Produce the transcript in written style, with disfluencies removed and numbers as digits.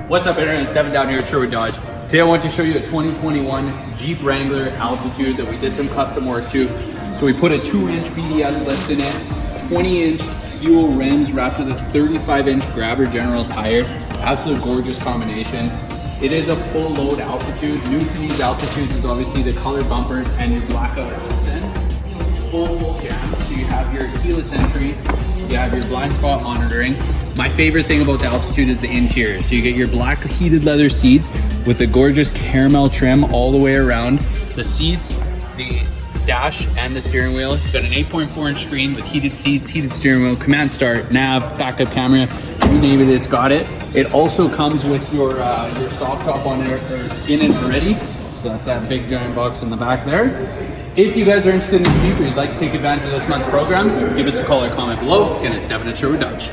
What's up, internet? It's Devin down here at Sherwood Dodge. Today I want to show you a 2021 Jeep Wrangler Altitude that we did some custom work to. So we put a 2-inch BDS lift in it, 20-inch fuel rims wrapped with a 35-inch grabber general tire. Absolute gorgeous combination. It is a full load Altitude. New to these Altitudes is obviously the color bumpers and your blackout accents. Full jam. So you have your keyless entry, you have your blind spot monitoring. My favorite thing about the Altitude is the interior. So you get your black heated leather seats with the gorgeous caramel trim all the way around. The seats, the dash, and the steering wheel. You've got an 8.4-inch screen with heated seats, heated steering wheel, command start, nav, backup camera, you name it, it's got it. It also comes with your soft top on it, or in it already. So that's that big giant box in the back there. If you guys are interested in Jeep or you'd like to take advantage of this month's programs, give us a call or comment below. Again, it's Devin at Sherwood Dodge.